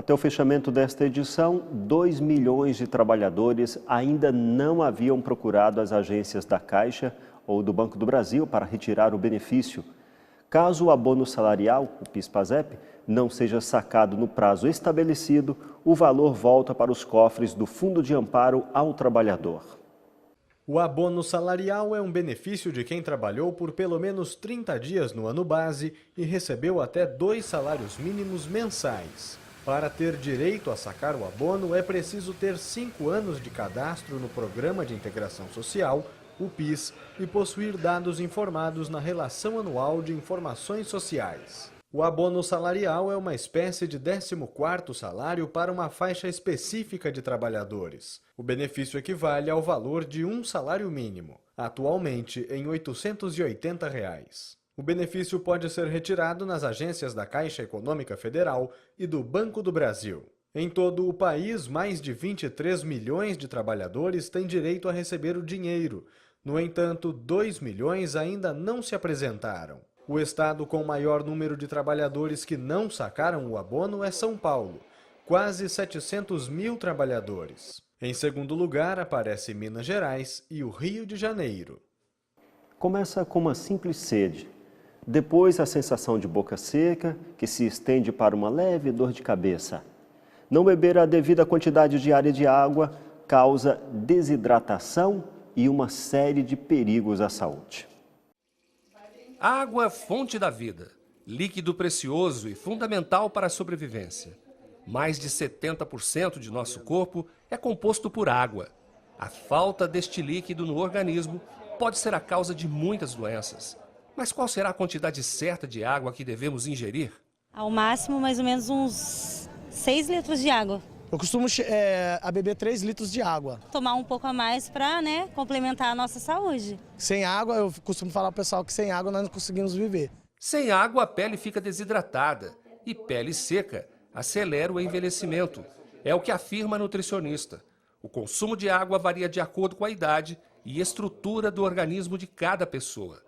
Até o fechamento desta edição, 2 milhões de trabalhadores ainda não haviam procurado as agências da Caixa ou do Banco do Brasil para retirar o benefício. Caso o abono salarial, o PIS/PASEP, não seja sacado no prazo estabelecido, o valor volta para os cofres do Fundo de Amparo ao Trabalhador. O abono salarial é um benefício de quem trabalhou por pelo menos 30 dias no ano base e recebeu até 2 salários mínimos mensais. Para ter direito a sacar o abono, é preciso ter 5 anos de cadastro no Programa de Integração Social, o PIS, e possuir dados informados na Relação Anual de Informações Sociais. O abono salarial é uma espécie de 14º salário para uma faixa específica de trabalhadores. O benefício equivale ao valor de um salário mínimo, atualmente em R$ 880. O benefício pode ser retirado nas agências da Caixa Econômica Federal e do Banco do Brasil. Em todo o país, mais de 23 milhões de trabalhadores têm direito a receber o dinheiro. No entanto, 2 milhões ainda não se apresentaram. O estado com maior número de trabalhadores que não sacaram o abono é São Paulo, quase 700 mil trabalhadores. Em segundo lugar, aparece Minas Gerais e o Rio de Janeiro. Começa com uma simples sede. Depois, a sensação de boca seca, que se estende para uma leve dor de cabeça. Não beber a devida quantidade diária de água causa desidratação e uma série de perigos à saúde. Água, fonte da vida, líquido precioso e fundamental para a sobrevivência. Mais de 70% de nosso corpo é composto por água. A falta deste líquido no organismo pode ser a causa de muitas doenças. Mas qual será a quantidade certa de água que devemos ingerir? Ao máximo, mais ou menos uns 6 litros de água. Eu costumo a beber 3 litros de água. Tomar um pouco a mais para, complementar a nossa saúde. Sem água, eu costumo falar ao pessoal que sem água nós não conseguimos viver. Sem água, a pele fica desidratada e pele seca acelera o envelhecimento. É o que afirma a nutricionista. O consumo de água varia de acordo com a idade e estrutura do organismo de cada pessoa.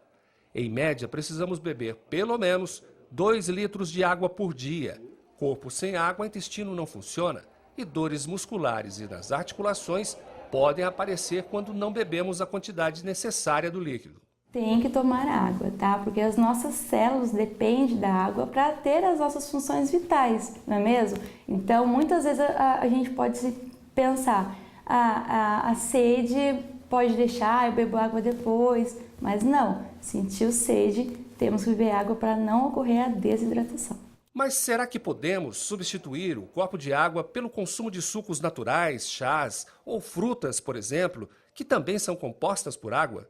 Em média, precisamos beber pelo menos 2 litros de água por dia. Corpo sem água, intestino não funciona e dores musculares e nas articulações podem aparecer quando não bebemos a quantidade necessária do líquido. Tem que tomar água, tá? Porque as nossas células dependem da água para ter as nossas funções vitais, não é mesmo? Então, muitas vezes a gente pode pensar, a sede pode deixar, eu bebo água depois, mas não. Sentiu sede, temos que beber água para não ocorrer a desidratação. Mas será que podemos substituir o copo de água pelo consumo de sucos naturais, chás ou frutas, por exemplo, que também são compostas por água?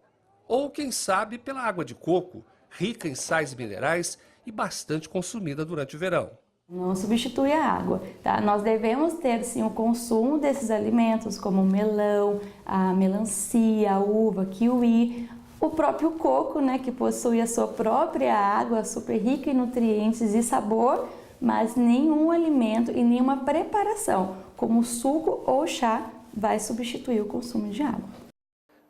Ou, quem sabe, pela água de coco, rica em sais minerais e bastante consumida durante o verão? Não substitui a água, tá? Nós devemos ter, sim, o consumo desses alimentos, como o melão, a melancia, a uva, kiwi, o próprio coco, que possui a sua própria água, super rica em nutrientes e sabor, mas nenhum alimento e nenhuma preparação, como suco ou chá, vai substituir o consumo de água.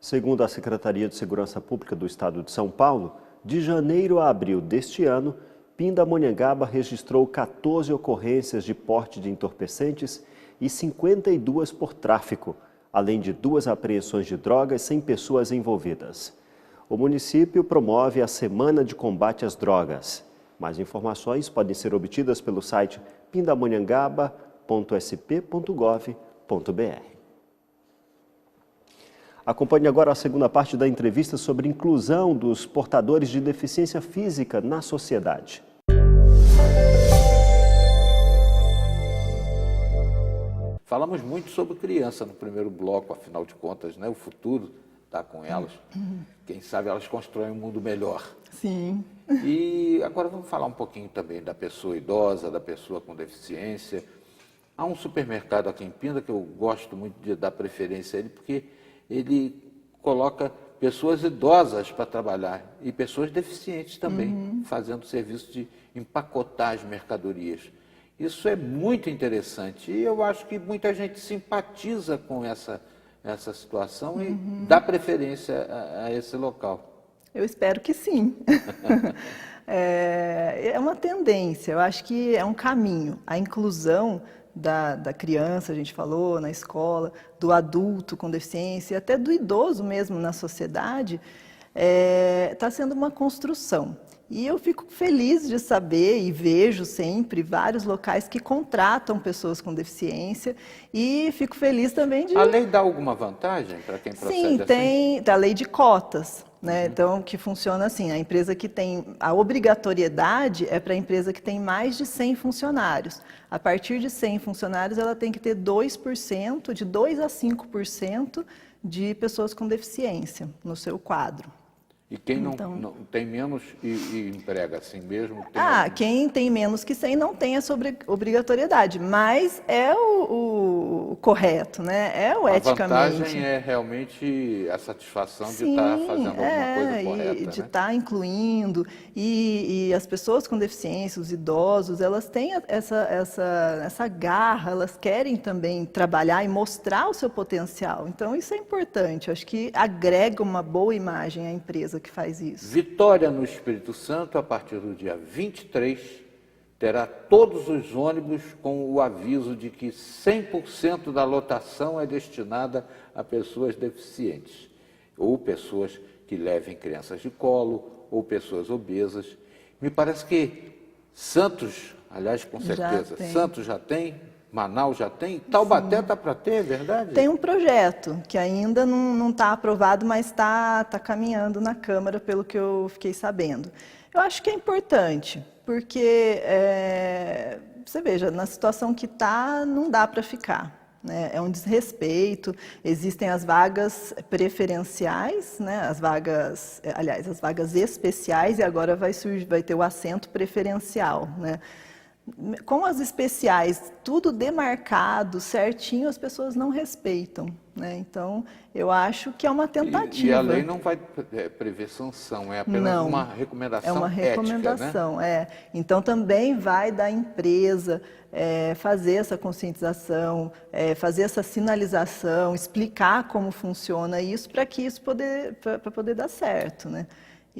Segundo a Secretaria de Segurança Pública do Estado de São Paulo, de janeiro a abril deste ano, Pindamonhangaba registrou 14 ocorrências de porte de entorpecentes e 52 por tráfico, além de 2 apreensões de drogas sem pessoas envolvidas. O município promove a Semana de Combate às Drogas. Mais informações podem ser obtidas pelo site pindamonhangaba.sp.gov.br. Acompanhe agora a segunda parte da entrevista sobre inclusão dos portadores de deficiência física na sociedade. Falamos muito sobre criança no primeiro bloco, afinal de contas, o futuro está com elas. Quem sabe elas constroem um mundo melhor. Sim. E agora vamos falar um pouquinho também da pessoa idosa, da pessoa com deficiência. Há um supermercado aqui em Pinda que eu gosto muito de dar preferência a ele, porque ele coloca pessoas idosas para trabalhar e pessoas deficientes também, fazendo serviço de empacotar as mercadorias. Isso é muito interessante e eu acho que muita gente simpatiza com essa situação e dá preferência a esse local. Eu espero que sim. É uma tendência, eu acho que é um caminho. A inclusão da criança, a gente falou, na escola, do adulto com deficiência, e até do idoso mesmo na sociedade, está sendo uma construção. E eu fico feliz de saber e vejo sempre vários locais que contratam pessoas com deficiência e fico feliz também de... A lei dá alguma vantagem para quem procede assim? Sim, tem a lei de cotas, né? Então, que funciona assim, a empresa que tem... A obrigatoriedade é para a empresa que tem mais de 100 funcionários. A partir de 100 funcionários, ela tem que ter 2%, de 2% a 5% de pessoas com deficiência no seu quadro. E quem não tem menos e emprega assim mesmo? Quem tem menos que 100 não tem essa obrigatoriedade, mas é o correto, né? É o eticamente. A vantagem é realmente a satisfação de estar fazendo alguma coisa correta, de estar incluindo, e as pessoas com deficiência, os idosos, elas têm essa garra, elas querem também trabalhar e mostrar o seu potencial. Então, isso é importante, acho que agrega uma boa imagem à empresa que faz isso. Vitória, no Espírito Santo, a partir do dia 23, terá todos os ônibus com o aviso de que 100% da lotação é destinada a pessoas deficientes, ou pessoas que levem crianças de colo, ou pessoas obesas. Me parece que Santos, aliás, com certeza, Santos já tem, Manaus já tem, Taubaté está para ter, é verdade? Tem um projeto que ainda não está aprovado, mas está caminhando na Câmara, pelo que eu fiquei sabendo. Eu acho que é importante, porque, você veja, na situação que está, não dá para ficar, né? É um desrespeito, existem as vagas preferenciais, né? As vagas especiais, e agora vai ter o assento preferencial, né? Com as especiais, tudo demarcado, certinho, as pessoas não respeitam, né? Então, eu acho que é uma tentativa. E a lei não vai prever sanção, é apenas uma recomendação ética, é uma recomendação, né? Então, também vai da empresa fazer essa conscientização, fazer essa sinalização, explicar como funciona isso, para que isso para poder dar certo, né?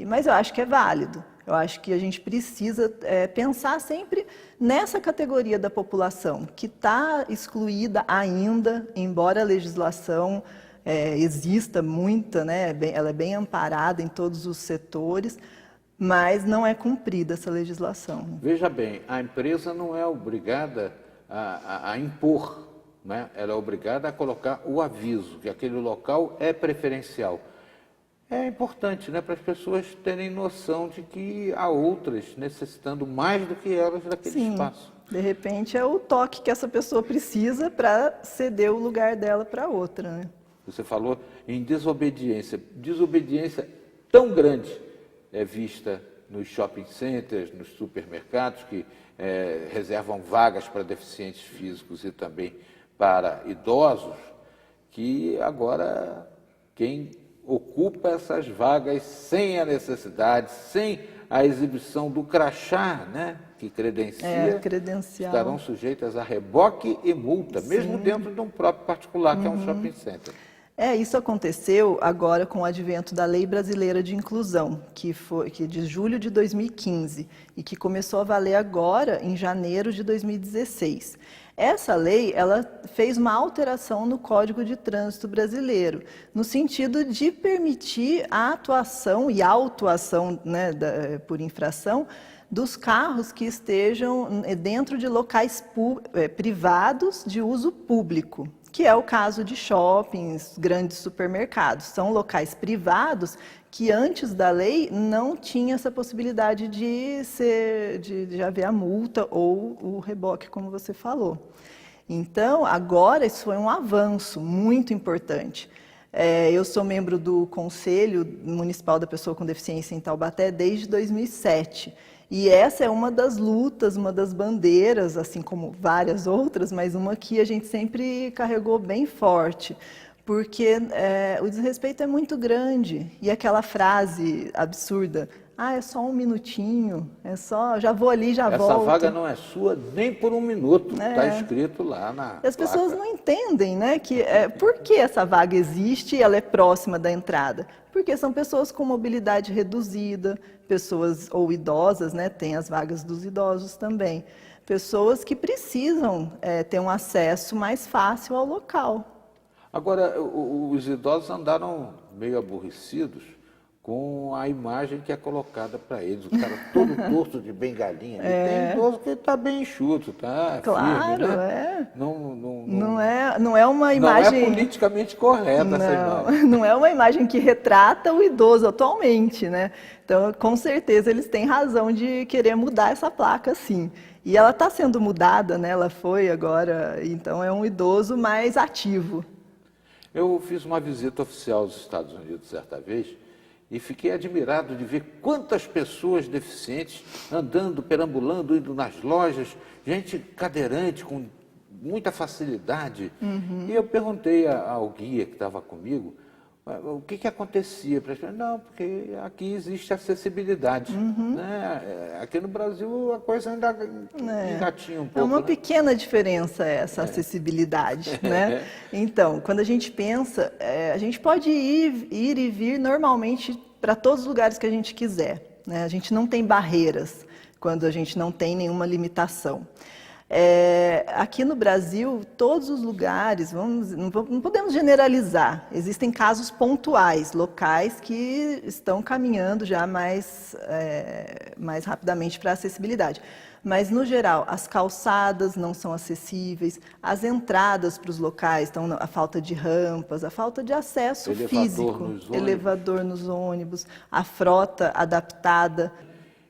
Mas eu acho que é válido. Eu acho que a gente precisa pensar sempre nessa categoria da população que está excluída ainda, embora a legislação exista muita, né? Ela é bem amparada em todos os setores, mas não é cumprida essa legislação. Veja bem, a empresa não é obrigada a impor, né? Ela é obrigada a colocar o aviso que aquele local é preferencial. É importante, né, para as pessoas terem noção de que há outras necessitando mais do que elas daquele espaço. De repente é o toque que essa pessoa precisa para ceder o lugar dela para outra, né? Você falou em desobediência. Desobediência tão grande é vista nos shopping centers, nos supermercados, que reservam vagas para deficientes físicos e também para idosos, que agora quem ocupa essas vagas sem a necessidade, sem a exibição do crachá, né, que credencial, estarão sujeitas a reboque e multa, mesmo dentro de um próprio particular, que é um shopping center. Isso aconteceu agora com o advento da Lei Brasileira de Inclusão, que é de julho de 2015 e que começou a valer agora em janeiro de 2016. Essa lei, ela fez uma alteração no Código de Trânsito Brasileiro, no sentido de permitir a atuação e a autuação, né, por infração dos carros que estejam dentro de locais privados de uso público, que é o caso de shoppings, grandes supermercados. São locais privados que antes da lei não tinha essa possibilidade de haver a multa ou o reboque, como você falou. Então, agora isso foi um avanço muito importante. Eu sou membro do Conselho Municipal da Pessoa com Deficiência em Taubaté desde 2007. E essa é uma das lutas, uma das bandeiras, assim como várias outras, mas uma que a gente sempre carregou bem forte, porque o desrespeito é muito grande. E aquela frase absurda, é só um minutinho, já vou ali, já volto. Essa vaga não é sua nem por um minuto, está escrito lá na placa. As pessoas não entendem, né, por que essa vaga existe e ela é próxima da entrada. Porque são pessoas com mobilidade reduzida, pessoas ou idosas, né, tem as vagas dos idosos também. pessoas que precisam ter um acesso mais fácil ao local. Agora, os idosos andaram meio aborrecidos com a imagem que é colocada para eles. O cara todo torto de bengalinha. Tem idoso que está bem enxuto, tá? Claro, firme, né? Não é uma imagem... Não é politicamente correta essa imagem. Não é uma imagem que retrata o idoso atualmente, né? Então, com certeza, eles têm razão de querer mudar essa placa, sim. E ela está sendo mudada, né? Ela foi agora, então é um idoso mais ativo. Eu fiz uma visita oficial aos Estados Unidos certa vez e fiquei admirado de ver quantas pessoas deficientes andando, perambulando, indo nas lojas, gente cadeirante com muita facilidade. E eu perguntei ao guia que estava comigo o que acontecia. Não, porque aqui existe acessibilidade. Né? Aqui no Brasil a coisa ainda engatinha um pouco. É uma pequena diferença essa acessibilidade. Né? Então, quando a gente pensa, a gente pode ir e vir normalmente para todos os lugares que a gente quiser. Né? A gente não tem barreiras quando a gente não tem nenhuma limitação. Aqui no Brasil, todos os lugares, não podemos generalizar, existem casos pontuais, locais que estão caminhando já mais rapidamente para a acessibilidade. Mas, no geral, as calçadas não são acessíveis, as entradas para os locais, então, a falta de rampas, a falta de acesso físico, elevador nos ônibus, a frota adaptada.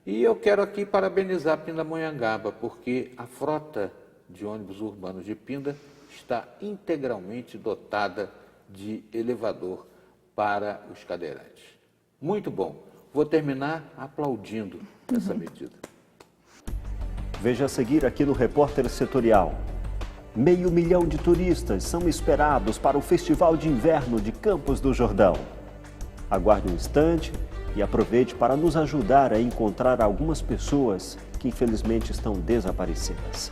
E eu quero aqui parabenizar Pindamonhangaba, porque a frota de ônibus urbanos de Pinda está integralmente dotada de elevador para os cadeirantes. Muito bom. Vou terminar aplaudindo essa medida. Veja a seguir aqui no Repórter Setorial. 500 mil de turistas são esperados para o Festival de Inverno de Campos do Jordão. Aguarde um instante e aproveite para nos ajudar a encontrar algumas pessoas que infelizmente estão desaparecidas.